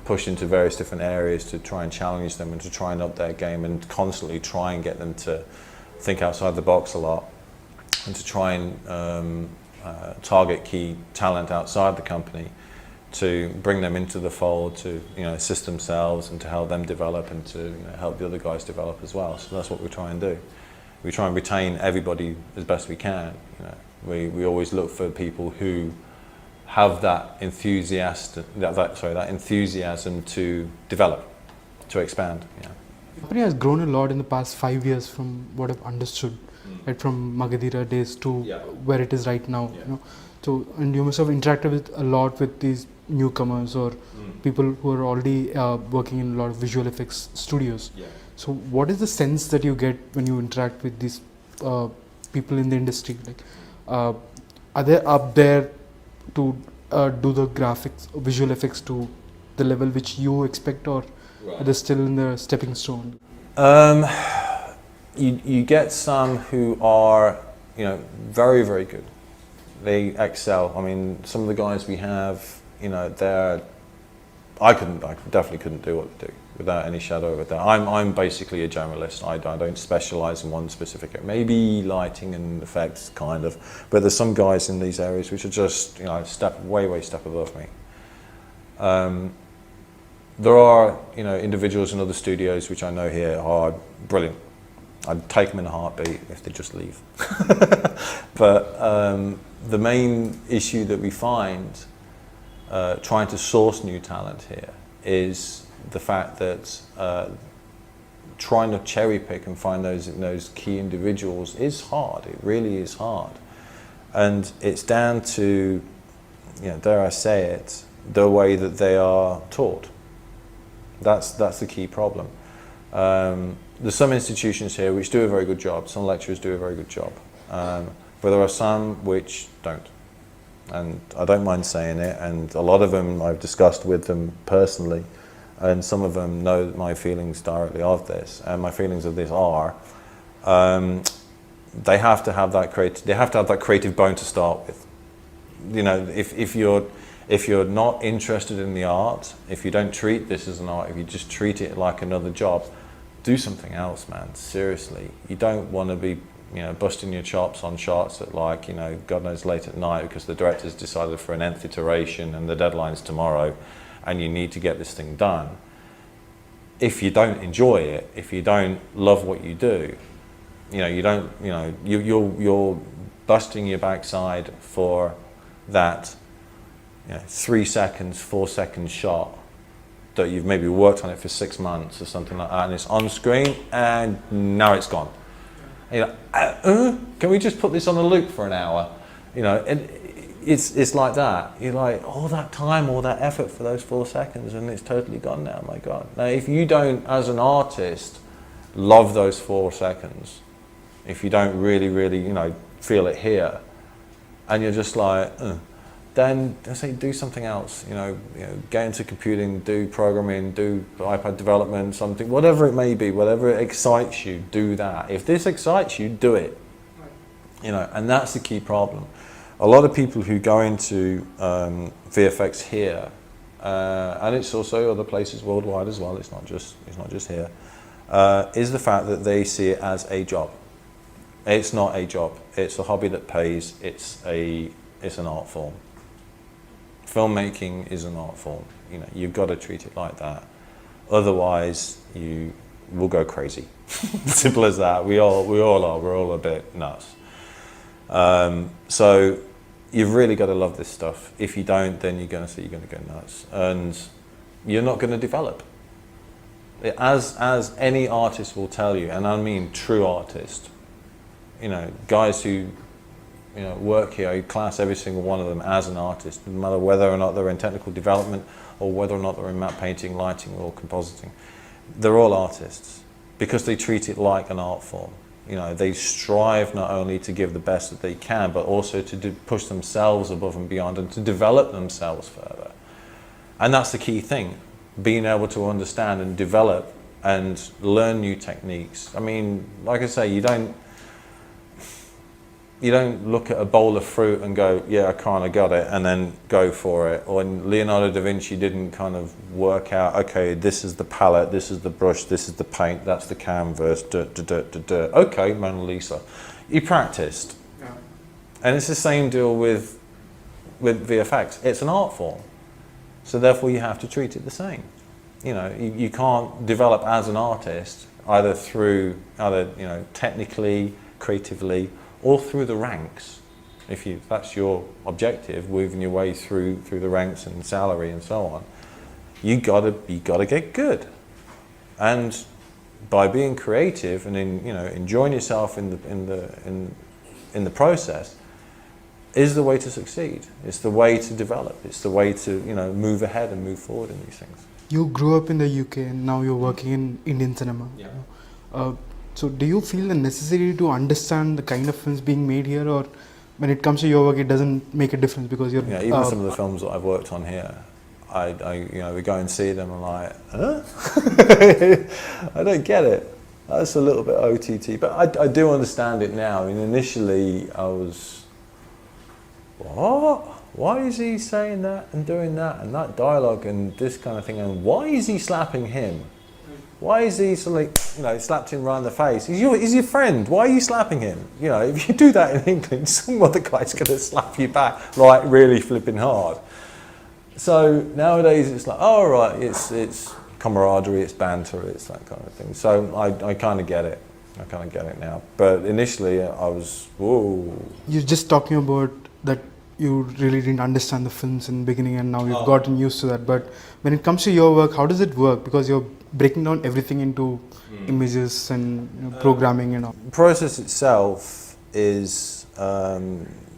push into various different areas to try and challenge them and to try and up their game and constantly try and get them to think outside the box a lot and to try and target key talent outside the company to bring them into the fold, to assist themselves and to help them develop and to help the other guys develop as well. So that's what we try and do. We try and retain everybody as best we can. We always look for people who have that enthusiasm to develop, to expand. The company has grown a lot in the past 5 years from what I've understood, right, from Magadira days to where it is right now. You know, so and you must have interacted with a lot with these newcomers or people who are already working in a lot of visual effects studios. So what is the sense that you get when you interact with these people in the industry? Like, are they up there to do the graphics, visual effects to the level which you expect, or are they still in the stepping stone? You get some who are, you know, very, very good. They excel. I mean, some of the guys we have, you know, I definitely couldn't do what they do without any shadow of a doubt. I'm basically a generalist. I don't specialize in one specific area. Maybe lighting and effects, kind of, but there's some guys in these areas which are just, you know, way step above me. There are, you know, individuals in other studios which I know here are brilliant. I'd take them in a heartbeat if they just leave. But the main issue that we find trying to source new talent here is the fact that trying to cherry pick and find those key individuals is hard. It really is hard, and it's down to, you know, dare I say it, the way that they are taught. That's the key problem. There's some institutions here which do a very good job. Some lecturers do a very good job, but there are some which don't. And I don't mind saying it, and a lot of them I've discussed with them personally, and some of them know my feelings directly of this, and my feelings of this are, they have to have that creative bone to start with. You know, if you're not interested in the art, if you don't treat this as an art, if you just treat it like another job, do something else, man, seriously. You don't want to be, you know, busting your chops on shots at, like, you know, God knows late at night because the director's decided for an nth iteration and the deadline's tomorrow and you need to get this thing done. If you don't enjoy it, if you don't love what you do, you know, you're busting your backside for that, you know, 3 seconds, 4 second shot that you've maybe worked on it for 6 months or something like that, and it's on screen and now it's gone. And you're like, can we just put this on a loop for an hour? You know, and it's like that. You're like, all that time, all that effort for those 4 seconds, and it's totally gone now. My God! Now, if you don't, as an artist, love those 4 seconds, if you don't really, you know, feel it here, and you're just like, then I say do something else. You know, get into computing, do programming, do iPad development, something, whatever it may be, whatever excites you, do that. If this excites you, do it. You know, and that's the key problem. A lot of people who go into VFX here, and it's also other places worldwide as well. It's not just here. Is the fact that they see it as a job. It's not a job. It's a hobby that pays. It's an art form. Filmmaking is an art form. You know, you've got to treat it like that. Otherwise, you will go crazy. Simple as that. We all are. We're all a bit nuts. So you've really got to love this stuff. If you don't, then you're going to go nuts, and you're not going to develop. As any artist will tell you, and I mean true artist. You know, guys who, you know, work here, I class every single one of them as an artist, no matter whether or not they're in technical development or whether or not they're in matte painting, lighting or compositing. They're all artists because they treat it like an art form. You know, they strive not only to give the best that they can, but also to push themselves above and beyond and to develop themselves further. And that's the key thing, being able to understand and develop and learn new techniques. I mean, like I say, you don't look at a bowl of fruit and go, yeah, I kind of got it, and then go for it. Or Leonardo da Vinci didn't kind of work out, okay, this is the palette, this is the brush, this is the paint, that's the canvas, okay, Mona Lisa. You practiced. Yeah. And it's the same deal with VFX. It's an art form. So therefore you have to treat it the same. You know, you can't develop as an artist either technically, creatively, or through the ranks. If that's your objective, moving your way through the ranks and salary and so on, you gotta get good. And by being creative and enjoying yourself in the process is the way to succeed. It's the way to develop. It's the way to move ahead and move forward in these things. You grew up in the UK and now you're working in Indian cinema. Yeah. So do you feel the necessity to understand the kind of films being made here, or when it comes to your work it doesn't make a difference because you're... Yeah, even some of the films that I've worked on here, we go and see them and like, huh? I don't get it. That's a little bit OTT, but I do understand it now. I mean, initially I was, what? Why is he saying that and doing that and that dialogue and this kind of thing, and why is he slapping him? Why is he slapped him right in the face? He's your friend. Why are you slapping him? If you do that in England, some other guy's going to slap you back, like really flipping hard. So nowadays it's like, oh right, it's camaraderie, it's banter, it's that kind of thing. So I kind of get it. I kind of get it now. But initially I was, whoa. You're just talking about that you really didn't understand the films in the beginning and now you've gotten used to that. But when it comes to your work, how does it work? Because you're breaking down everything into images and programming and all. The process itself is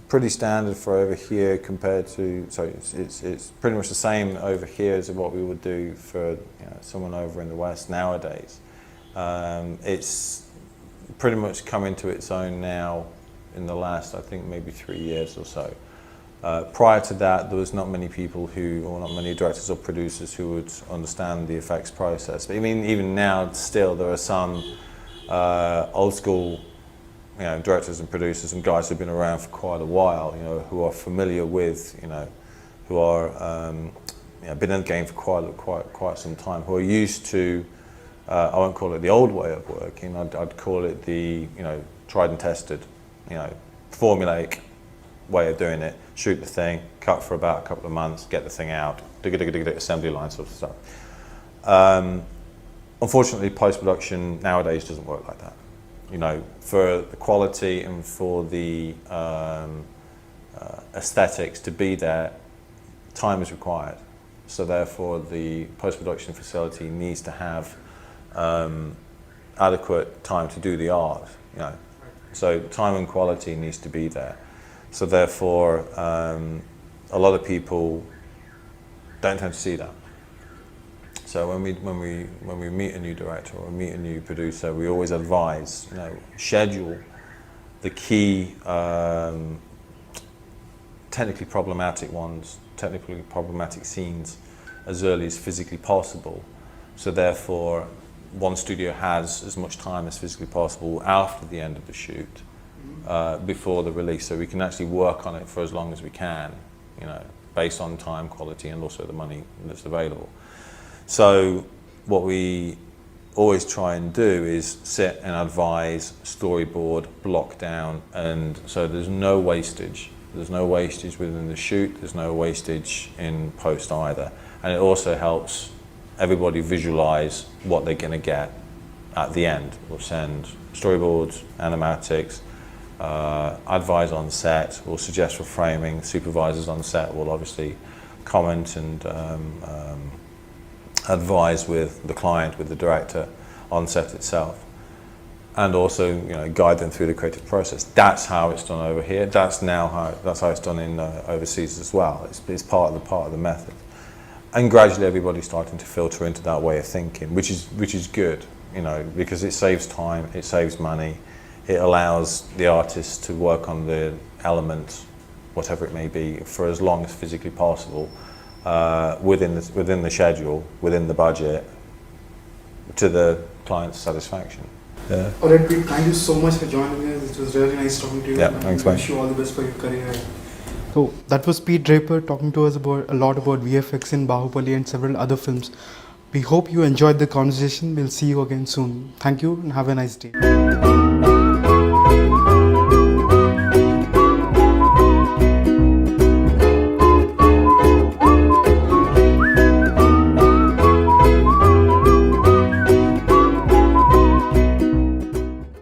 pretty standard for over here compared to, so it's pretty much the same over here as what we would do for someone over in the West nowadays. It's pretty much come into its own now in the last, I think, maybe 3 years or so. Prior to that, there was not many people or not many directors or producers who would understand the effects process. But I mean, even now, still, there are some old school directors and producers and guys who've been around for quite a while, who are familiar with, who are been in the game for quite some time, who are used to, I won't call it the old way of working, I'd call it the, tried and tested, formulaic way of doing it. Shoot the thing, cut for about a couple of months, get the thing out, assembly line sort of stuff. Unfortunately, post-production nowadays doesn't work like that. For the quality and for the aesthetics to be there, time is required. So therefore, the post-production facility needs to have adequate time to do the art. So time and quality needs to be there. So therefore, a lot of people don't tend to see that. So when we meet a new director or meet a new producer, we always advise, schedule the key technically problematic scenes as early as physically possible. So therefore, one studio has as much time as physically possible after the end of the shoot, before the release, so we can actually work on it for as long as we can, based on time, quality, and also the money that's available. So what we always try and do is sit and advise, storyboard, block down, and so there's no wastage. There's no wastage within the shoot, there's no wastage in post either. And it also helps everybody visualize what they're going to get at the end. We'll send storyboards, animatics, advise on set, we'll suggest for framing, supervisors on set will obviously comment and advise with the client, with the director on set itself, and also guide them through the creative process. That's how it's done over here. That's how it's done in overseas as well. It's part of the method, and gradually everybody's starting to filter into that way of thinking, which is good, because it saves time, it saves money, it allows the artist to work on the element, whatever it may be, for as long as physically possible. Within the schedule, within the budget, to the client's satisfaction. Yeah. Alright, Pete, thank you so much for joining us. It was really nice talking to you. Yeah, thanks, mate. I wish you all the best for your career. So that was Pete Draper talking to us about a lot about VFX in Baahubali and several other films. We hope you enjoyed the conversation. We'll see you again soon. Thank you and have a nice day.